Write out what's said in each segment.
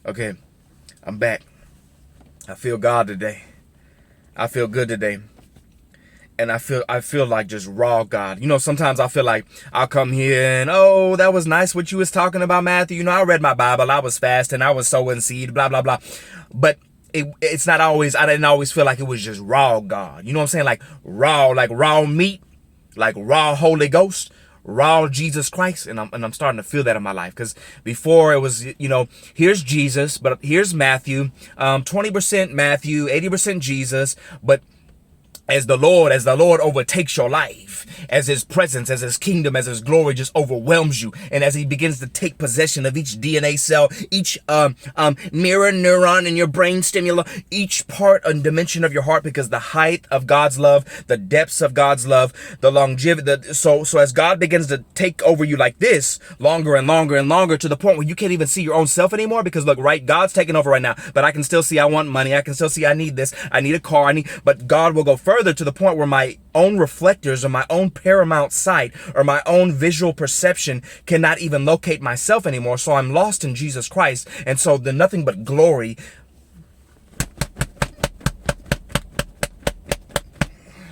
Okay, I'm back. I feel God today. I feel good today. And I feel like just raw God. Sometimes I feel like I'll come here and, oh, that was nice what you was talking about, Matthew. I read my Bible, I was fasting, I was sowing seed, blah, blah, blah. But it's not always, I didn't always feel like it was just raw God. You know what I'm saying? Like raw meat, like raw Holy Ghost, raw Jesus Christ. And I'm starting to feel that in my life. Because before it was, here's Jesus, but here's Matthew, 20% Matthew, 80% Jesus, but as the Lord overtakes your life, as his presence, as his kingdom, as his glory just overwhelms you, and as he begins to take possession of each DNA cell, each mirror neuron in your brain stimula, each part and dimension of your heart, because the height of God's love, the depths of God's love, the longevity, so as God begins to take over you like this, longer and longer and longer, to the point where you can't even see your own self anymore, because look, right, God's taking over right now, but I can still see I want money, I can still see I need this, I need a car, but God will go further to the point where my own reflectors or my own paramount sight or my own visual perception cannot even locate myself anymore. So I'm lost in Jesus Christ. And so the nothing but glory.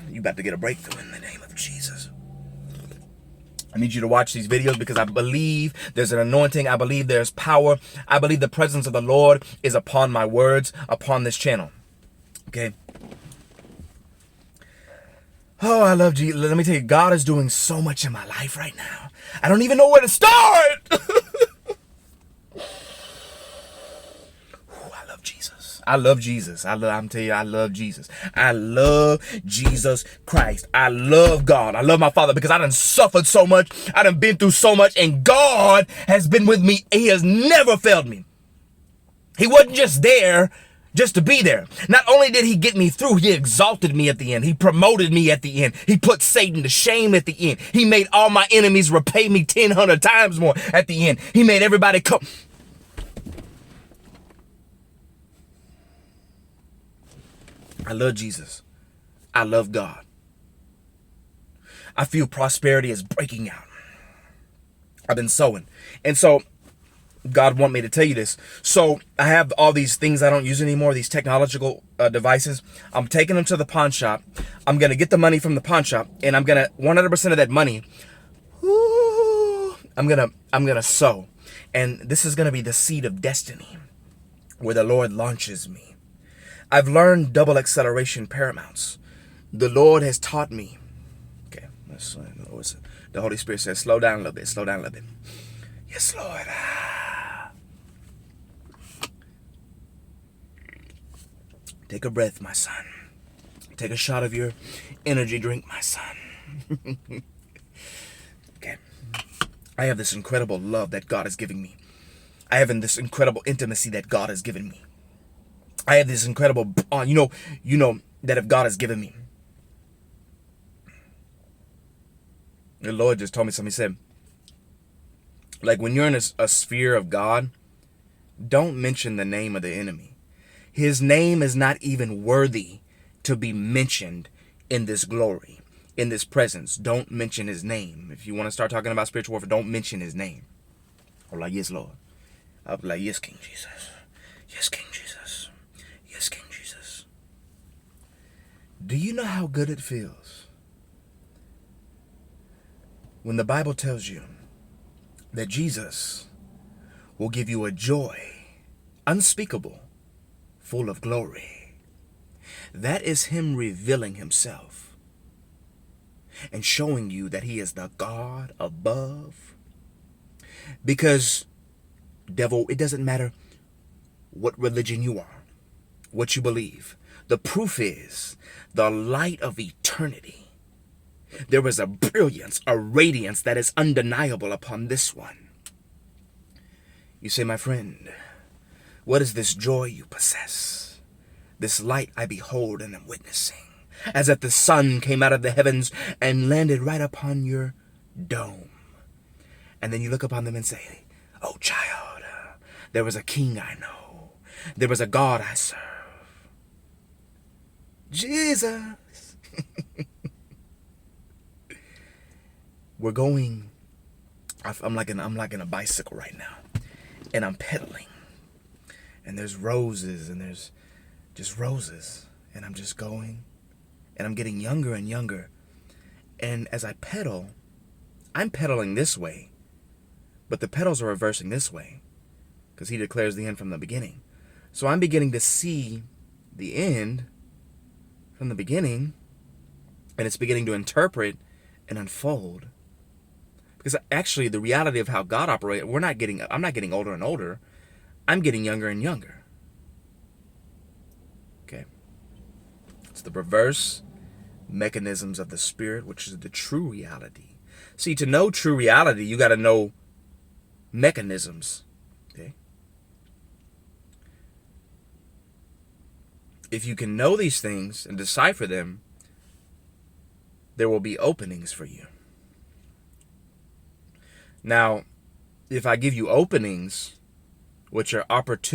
You about to get a breakthrough in the name of Jesus. I need you to watch these videos because I believe there's an anointing. I believe there's power. I believe the presence of the Lord is upon my words, upon this channel. Okay. Oh, I love Jesus. Let me tell you, God is doing so much in my life right now. I don't even know where to start. Ooh, I love Jesus. I love Jesus. I'm telling you, I love Jesus. I love Jesus Christ. I love God. I love my Father because I done suffered so much. I done been through so much, and God has been with me. He has never failed me. He wasn't just there just to be there. Not only did he get me through, he exalted me at the end. He promoted me at the end. He put Satan to shame at the end. He made all my enemies repay me 100 times more at the end. He made everybody come. I love Jesus. I love God. I feel prosperity is breaking out. I've been sowing. And so God want me to tell you this. So I have all these things I don't use anymore, these technological devices. I'm taking them to the pawn shop. I'm going to get the money from the pawn shop, and I'm going to 100% of that money, I'm going to sow. And this is going to be the seed of destiny where the Lord launches me. I've learned double acceleration paramounts. The Lord has taught me. Okay, the Holy Spirit says, slow down a little bit, slow down a little bit. Yes, Lord. Take a breath, my son. Take a shot of your energy drink, my son. Okay. I have this incredible love that God is giving me. I have this incredible intimacy that God has given me. I have this incredible, that if God has given me. The Lord just told me something. He said, like when you're in a sphere of God, don't mention the name of the enemy. His name is not even worthy to be mentioned in this glory, in this presence. Don't mention his name. If you want to start talking about spiritual warfare, don't mention his name. I'm like, yes, Lord. I'll be like, yes, King Jesus. Yes, King Jesus. Yes, King Jesus. Do you know how good it feels when the Bible tells you that Jesus will give you a joy unspeakable, full of glory? That is him revealing himself and showing you that he is the God above. Because, devil, it doesn't matter what religion you are, what you believe. The proof is the light of eternity. There is a brilliance, a radiance that is undeniable upon this one. You say, my friend, what is this joy you possess? This light I behold and am witnessing, as if the sun came out of the heavens and landed right upon your dome. And then you look upon them and say, oh child, there was a king I know. There was a God I serve. Jesus. We're going, I'm like in a bicycle right now, and I'm pedaling. and there's roses, and there's just roses, and I'm just going, and I'm getting younger and younger. And as I pedal, I'm pedaling this way, but the pedals are reversing this way, because he declares the end from the beginning. So I'm beginning to see the end from the beginning, and it's beginning to interpret and unfold. Because actually, the reality of how God operates, I'm not getting older and older. I'm getting younger and younger. Okay. It's the reverse mechanisms of the Spirit, which is the true reality. See, to know true reality, you got to know mechanisms. Okay. If you can know these things and decipher them, there will be openings for you. Now, if I give you openings, which are opportunities,